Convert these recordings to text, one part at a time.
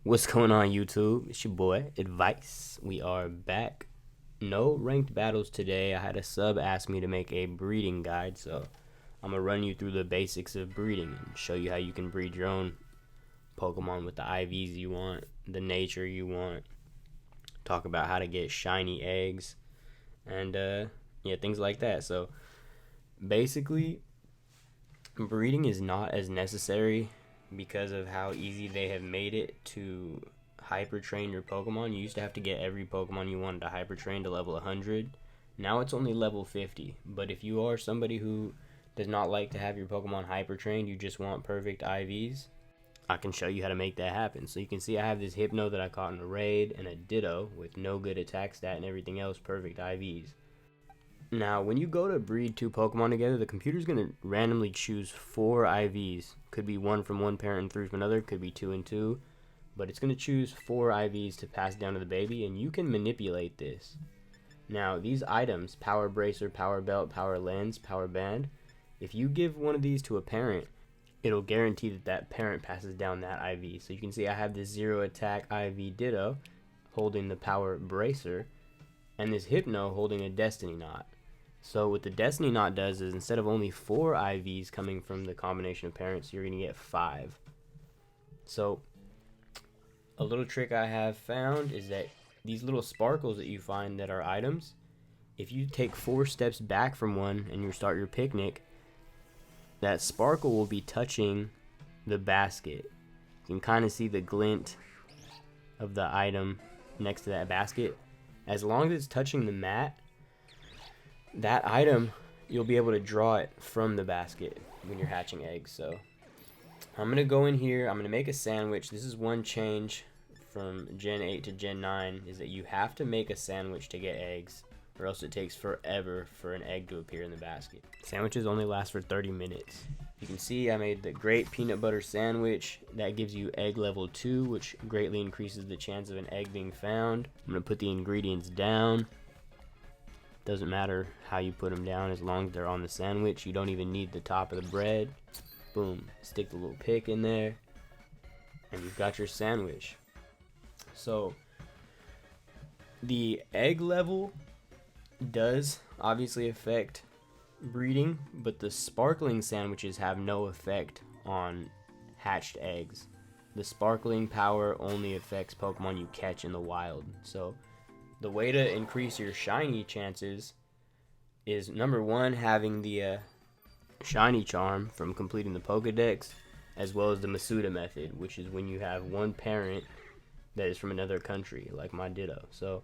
What's going on, YouTube? It's your boy, Advice. We are back. No ranked battles today. I had a sub ask me to make a breeding guide, so I'm going to run you through the basics of breeding and show you how you can breed your own Pokemon with the IVs you want, the nature you want, talk about how to get shiny eggs, and things like that. So basically, breeding is not as necessary because of how easy they have made it to hyper train your Pokemon. You used to have to get every Pokemon you wanted to hyper train to level 100. Now it's only level 50. But if you are somebody who does not like to have your Pokemon hyper trained, you just want perfect IVs, I can show you how to make that happen. So you can see I have this Hypno that I caught in a raid and a Ditto with no good attack stat and everything else, perfect IVs. Now, when you go to breed two Pokemon together, the computer's going to randomly choose 4 IVs. Could be one from one parent and 3 from another, could be 2 and 2. But it's going to choose 4 IVs to pass down to the baby, and you can manipulate this. Now, these items, Power Bracer, Power Belt, Power Lens, Power Band, if you give one of these to a parent, it'll guarantee that that parent passes down that IV. So you can see I have this 0 attack IV Ditto holding the Power Bracer, and this Hypno holding a Destiny Knot. So what the Destiny Knot does is instead of only 4 IVs coming from the combination of parents, you're going to get 5. So a little trick I have found is that these little sparkles that you find that are items, if you take 4 steps back from one and you start your picnic, that sparkle will be touching the basket. You can kind of see the glint of the item next to that basket. As long as it's touching the mat, that item, you'll be able to draw it from the basket when you're hatching eggs. So I'm going to go in here, I'm going to make a sandwich. This is one change from Gen 8 to Gen 9, is that you have to make a sandwich to get eggs, or else it takes forever for an egg to appear in the basket. Sandwiches only last for 30 minutes. You can see I made the great peanut butter sandwich. That gives you egg level 2, which greatly increases the chance of an egg being found. I'm going to put the ingredients down. Doesn't matter how you put them down as long as they're on the sandwich. You don't even need the top of the bread. Boom, stick the little pick in there and you've got your sandwich. So the egg level does obviously affect breeding, but the sparkling sandwiches have no effect on hatched eggs. The sparkling power only affects Pokemon you catch in the wild. So the way to increase your shiny chances is, number one, having the shiny charm from completing the Pokedex, as well as the Masuda method, which is when you have one parent that is from another country, like my Ditto. So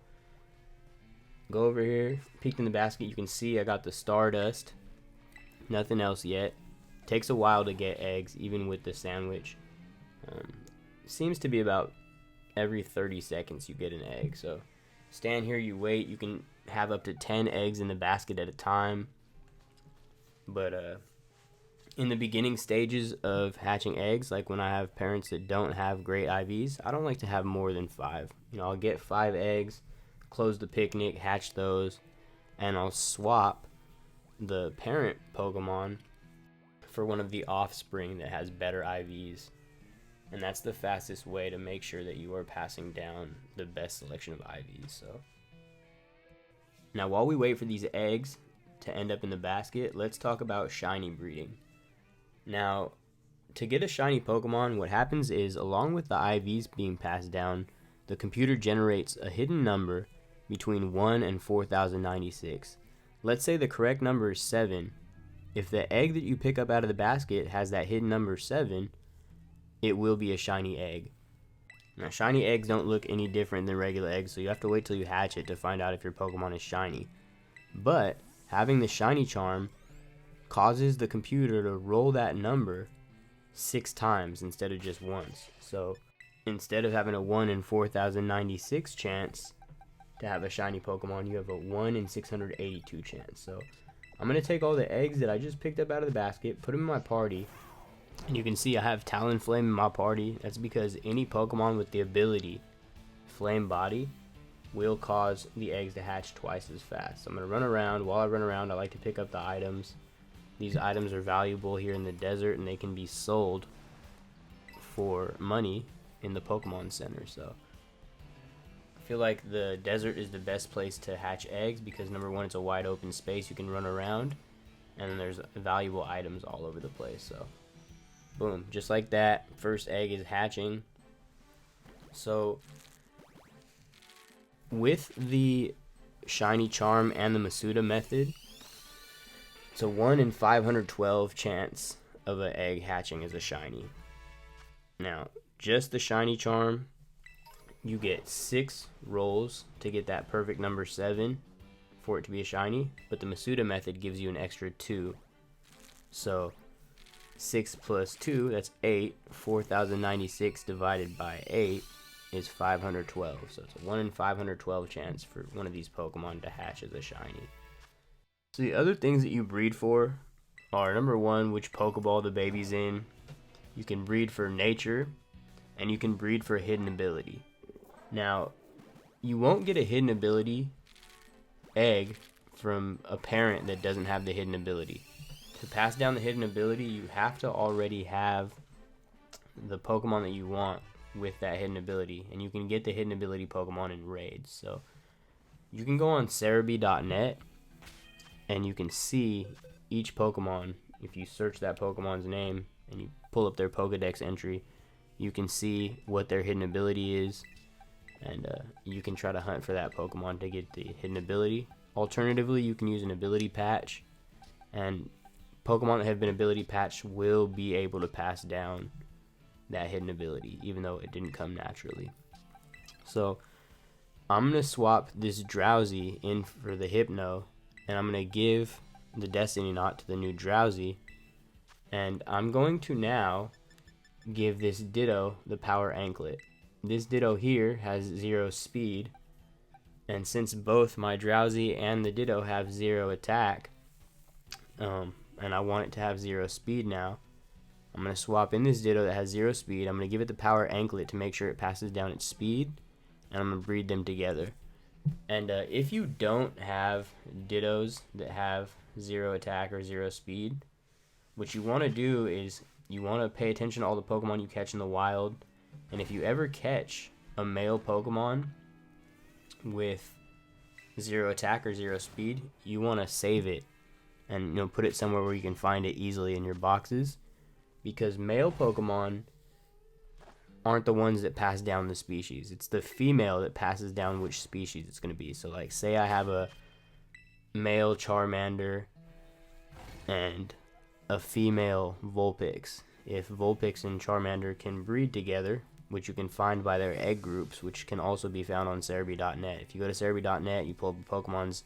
go over here, peeked in the basket, you can see I got the Stardust. Nothing else yet. Takes a while to get eggs, even with the sandwich. Seems to be about every 30 seconds you get an egg. So stand here, you wait. You can have up to 10 eggs in the basket at a time. But in the beginning stages of hatching eggs, like when I have parents that don't have great IVs, I don't like to have more than 5. I'll get 5 eggs, close the picnic, hatch those, and I'll swap the parent Pokemon for one of the offspring that has better IVs. And that's the fastest way to make sure that you are passing down the best selection of IVs. So now, while we wait for these eggs to end up in the basket, let's talk about shiny breeding. Now, to get a shiny Pokemon, what happens is, along with the IVs being passed down, the computer generates a hidden number between 1 and 4096. Let's say the correct number is 7. If the egg that you pick up out of the basket has that hidden number 7, it will be a shiny egg. Now, shiny eggs don't look any different than regular eggs, so you have to wait till you hatch it to find out if your Pokemon is shiny. But having the shiny charm causes the computer to roll that number 6 times instead of just once. So instead of having a 1 in 4096 chance to have a shiny Pokemon, you have a 1 in 682 chance. So I'm going to take all the eggs that I just picked up out of the basket, put them in my party, and you can see I have Talonflame in my party. That's because any Pokemon with the ability Flame Body will cause the eggs to hatch twice as fast. So I'm going to run around. While I run around, I like to pick up the items. These items are valuable here in the desert, and they can be sold for money in the Pokemon Center. So I feel like the desert is the best place to hatch eggs because number one, it's a wide open space you can run around, and then there's valuable items all over the place. So boom, just like that, first egg is hatching. So with the shiny charm and the Masuda method, it's a 1 in 512 chance of an egg hatching as a shiny. Now, just the shiny charm, you get 6 rolls to get that perfect number 7 for it to be a shiny, but the Masuda method gives you an extra 2. So 6 plus 2, that's 8. 4,096 divided by 8 is 512. So it's a 1 in 512 chance for one of these Pokemon to hatch as a shiny. So the other things that you breed for are, number one, which Pokeball the baby's in. You can breed for nature, and you can breed for hidden ability. Now, you won't get a hidden ability egg from a parent that doesn't have the hidden ability. To pass down the hidden ability, you have to already have the Pokemon that you want with that hidden ability, and you can get the hidden ability Pokemon in raids. So you can go on Serebii.net and you can see each Pokemon. If you search that Pokemon's name and you pull up their Pokedex entry, you can see what their hidden ability is, and you can try to hunt for that Pokemon to get the hidden ability. Alternatively, you can use an ability patch, and Pokemon that have been ability patched will be able to pass down that hidden ability, even though it didn't come naturally. So I'm going to swap this Drowsy in for the Hypno, and I'm going to give the Destiny Knot to the new Drowsy, and I'm going to now give this Ditto the Power Anklet. This Ditto here has 0 speed, and since both my Drowsy and the Ditto have 0 attack, and I want it to have 0 speed now, I'm going to swap in this Ditto that has 0 speed. I'm going to give it the Power Anklet to make sure it passes down its speed, and I'm going to breed them together. And if you don't have Dittos that have 0 attack or 0 speed, what you want to do is you want to pay attention to all the Pokemon you catch in the wild, and if you ever catch a male Pokemon with 0 attack or 0 speed, you want to save it and put it somewhere where you can find it easily in your boxes, because male Pokemon aren't the ones that pass down the species. It's the female that passes down which species it's going to be. So like, say I have a male Charmander and a female Vulpix. If Vulpix and Charmander can breed together, which you can find by their egg groups, which can also be found on Serebii.net. If you go to Serebii.net, you pull up Pokemon's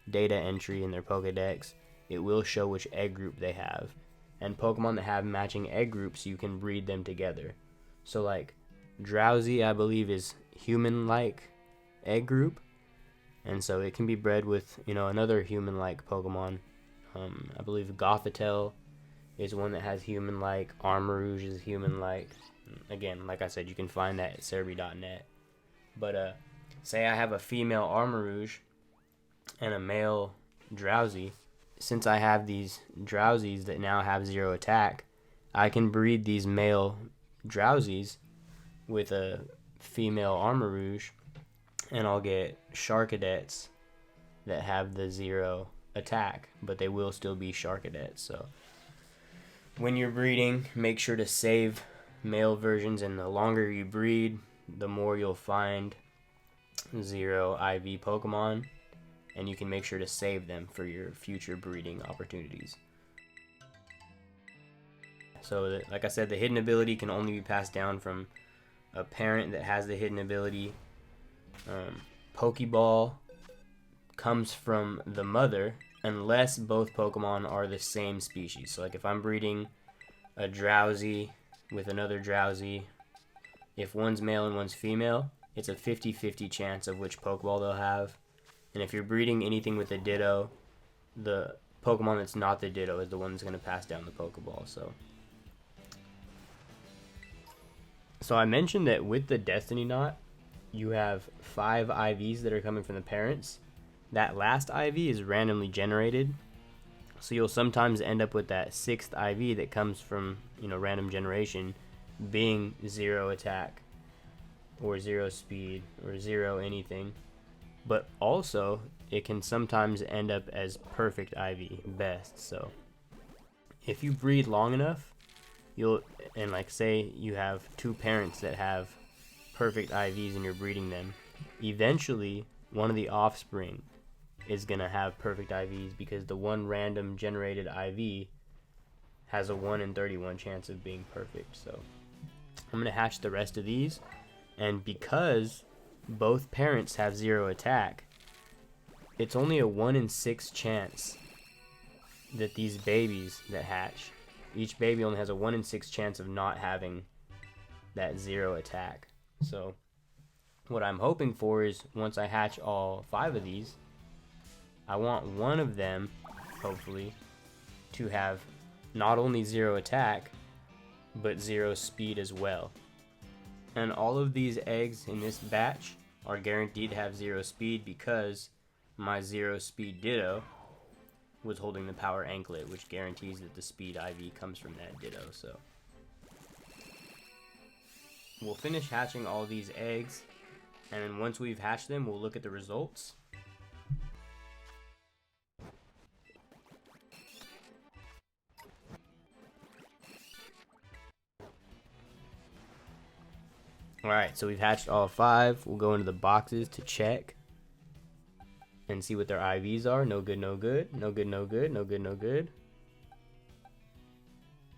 data entry in their Pokedex, it will show which egg group they have. And Pokemon that have matching egg groups, you can breed them together. So like Drowsy, I believe, is human-like egg group, and so it can be bred with another human-like Pokemon. I believe Gothitelle is one that has human-like. Armarouge is human-like. Again, like I said, you can find that at Serebii.net. But say I have a female Armarouge and a male Drowsy. Since I have these Drowsies that now have 0 attack, I can breed these male Drowsies with a female Armarouge, and I'll get Sharkadettes that have the 0 attack, but they will still be Sharkadettes. So when you're breeding, make sure to save male versions, and the longer you breed, the more you'll find 0 IV Pokemon, and you can make sure to save them for your future breeding opportunities. So like I said, the hidden ability can only be passed down from a parent that has the hidden ability. Pokeball comes from the mother unless both Pokemon are the same species. So like if I'm breeding a Drowsy with another Drowsy, if one's male and one's female, it's a 50-50 chance of which Pokeball they'll have. And if you're breeding anything with a Ditto, the Pokemon that's not the Ditto is the one that's going to pass down the Pokeball. So I mentioned that with the Destiny Knot, you have 5 IVs that are coming from the parents. That last IV is randomly generated, so you'll sometimes end up with that 6th IV that comes from random generation being 0 attack or 0 speed or 0 anything. But also, it can sometimes end up as perfect IV, best. So if you breed long enough, and like say you have two parents that have perfect IVs and you're breeding them, eventually one of the offspring is gonna have perfect IVs because the one random generated IV has a 1 in 31 chance of being perfect. So I'm gonna hatch the rest of these, and because both parents have 0 attack, it's only a 1 in 6 chance that these babies that hatch, each baby only has a 1 in 6 chance of not having that 0 attack. So what I'm hoping for is once I hatch all 5 of these, I want one of them, hopefully, to have not only 0 attack, but 0 speed as well. And all of these eggs in this batch are guaranteed to have 0 speed because my 0 speed Ditto was holding the power anklet, which guarantees that the speed IV comes from that Ditto. So we'll finish hatching all these eggs, and then once we've hatched them, we'll look at the results. Alright, so we've hatched all 5. We'll go into the boxes to check and see what their IVs are. No good, no good. No good, no good. No good, no good.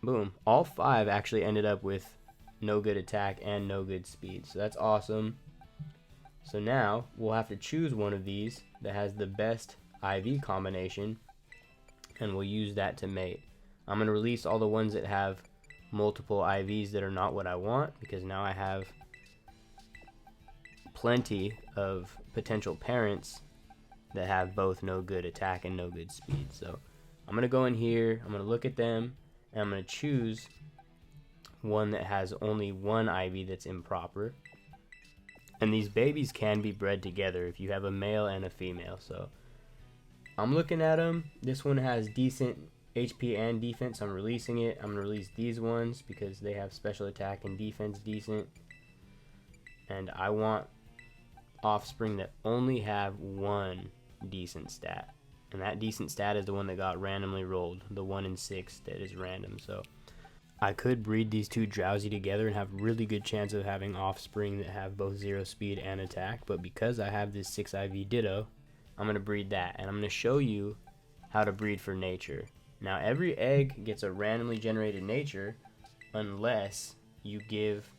Boom. All 5 actually ended up with no good attack and no good speed. So that's awesome. So now we'll have to choose one of these that has the best IV combination, and we'll use that to mate. I'm going to release all the ones that have multiple IVs that are not what I want, because now I have plenty of potential parents that have both no good attack and no good speed. So I'm going to go in here, I'm going to look at them, and I'm going to choose one that has only one IV that's improper. And these babies can be bred together if you have a male and a female. So I'm looking at them. This one has decent HP and defense. I'm releasing it. I'm going to release these ones because they have special attack and defense decent. And I want offspring that only have one decent stat. And that decent stat is the one that got randomly rolled. The 1 in 6 that is random. So I could breed these two Drowsy together and have really good chance of having offspring that have both 0 speed and attack, but because I have this 6 IV Ditto, I'm going to breed that, and I'm going to show you how to breed for nature. Now every egg gets a randomly generated nature unless you give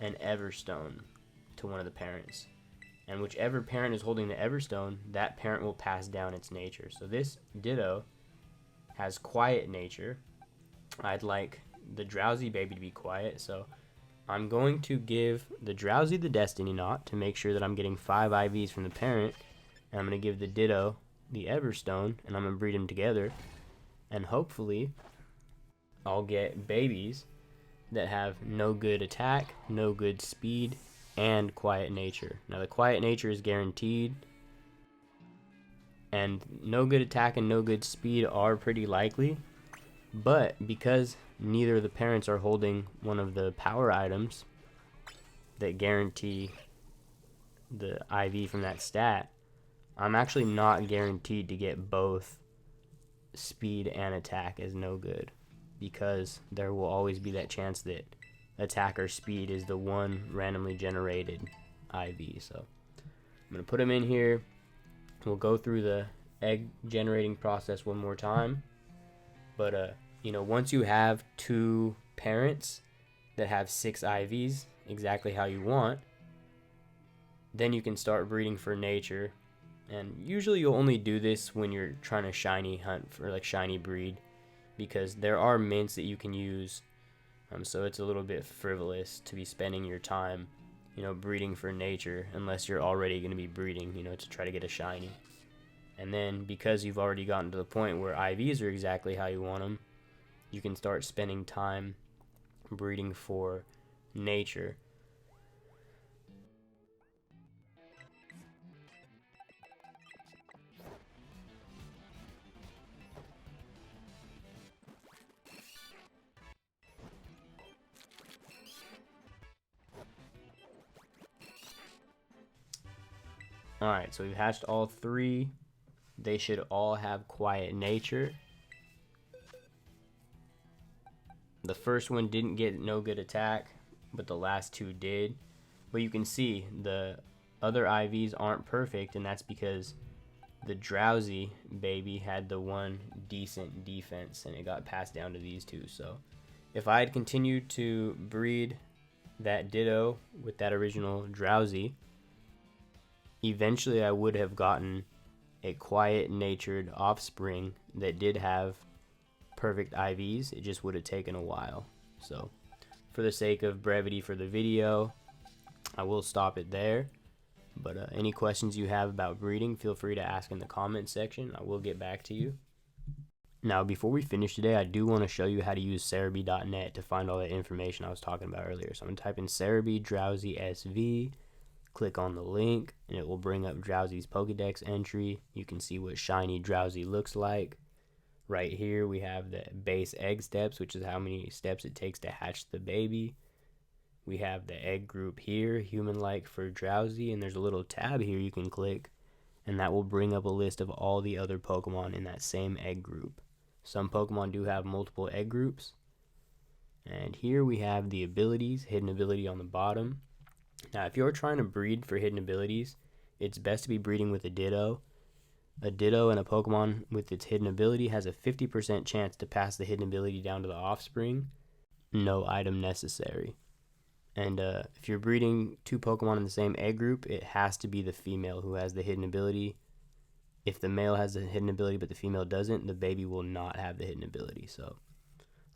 an Everstone to one of the parents, and whichever parent is holding the Everstone, that parent will pass down its nature. So this Ditto has quiet nature. I'd like the Drowsy baby to be quiet, so I'm going to give the Drowsy the Destiny Knot to make sure that I'm getting 5 IVs from the parent, and I'm going to give the Ditto the Everstone, and I'm going to breed them together, and hopefully I'll get babies that have no good attack, no good speed, and quiet nature. Now the quiet nature is guaranteed, and no good attack and no good speed are pretty likely, but because neither of the parents are holding one of the power items that guarantee the IV from that stat, I'm actually not guaranteed to get both speed and attack as no good, because there will always be that chance that attack or speed is the one randomly generated IV. So I'm going to put them in here. We'll go through the egg generating process one more time, but you know, once you have 2 parents that have 6 IVs exactly how you want, then you can start breeding for nature. And usually you'll only do this when you're trying to shiny hunt for like shiny breed, because there are mints that you can use, so it's a little bit frivolous to be spending your time, you know, breeding for nature unless you're already going to be breeding, you know, to try to get a shiny. And then because you've already gotten to the point where IVs are exactly how you want them, you can start spending time breeding for nature. Alright, so we've hatched all 3. They should all have quiet nature. The first one didn't get no good attack, but the last 2 did. But you can see the other IVs aren't perfect, and that's because the Drowsy baby had the one decent defense, and it got passed down to these 2. So if I had continued to breed that Ditto with that original Drowsy, eventually I would have gotten a quiet-natured offspring that did have perfect IVs. It just would have taken a while. So for the sake of brevity for the video, I will stop it there. But any questions you have about breeding, feel free to ask in the comment section. I will get back to you. Now, before we finish today, I do want to show you how to use Serebii.net to find all that information I was talking about earlier. So I'm going to type in Serebii Drowsy SV, click on the link, and it will bring up Drowsy's Pokedex entry. You can see what shiny Drowsy looks like. Right here we have the base egg steps, which is how many steps it takes to hatch the baby. We have the egg group here, human-like for Drowsy, and there's a little tab here you can click, and that will bring up a list of all the other Pokemon in that same egg group. Some Pokemon do have multiple egg groups. And here we have the abilities, hidden ability on the bottom. Now, if you're trying to breed for hidden abilities, it's best to be breeding with a Ditto. A Ditto and a Pokemon with its hidden ability has a 50% chance to pass the hidden ability down to the offspring. No item necessary. And if you're breeding 2 Pokemon in the same egg group, it has to be the female who has the hidden ability. If the male has the hidden ability but the female doesn't, the baby will not have the hidden ability. So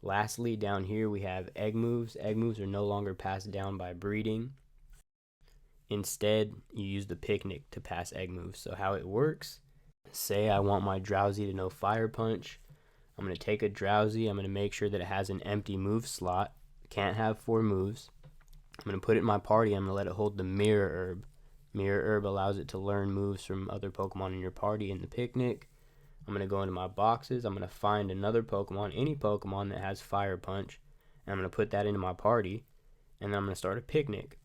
lastly, down here we have egg moves. Egg moves are no longer passed down by breeding. Instead, you use the picnic to pass egg moves. So how it works, say I want my Drowsy to know Fire Punch. I'm going to take a Drowsy. I'm going to make sure that it has an empty move slot. Can't have 4 moves. I'm going to put it in my party. I'm going to let it hold the Mirror Herb. Mirror Herb allows it to learn moves from other Pokemon in your party in the picnic. I'm going to go into my boxes. I'm going to find another Pokemon, any Pokemon that has Fire Punch. And I'm going to put that into my party. And then I'm going to start a picnic.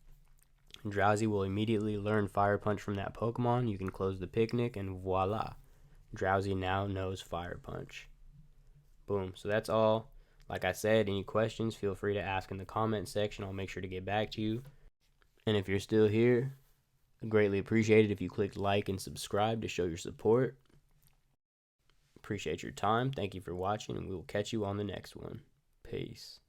Drowsy will immediately learn Fire Punch from that Pokemon. You can close the picnic and voila. Drowsy now knows Fire Punch. Boom. So that's all. Like I said, any questions, feel free to ask in the comment section. I'll make sure to get back to you. And if you're still here, I'd greatly appreciate it if you clicked like and subscribe to show your support. Appreciate your time. Thank you for watching, and we will catch you on the next one. Peace.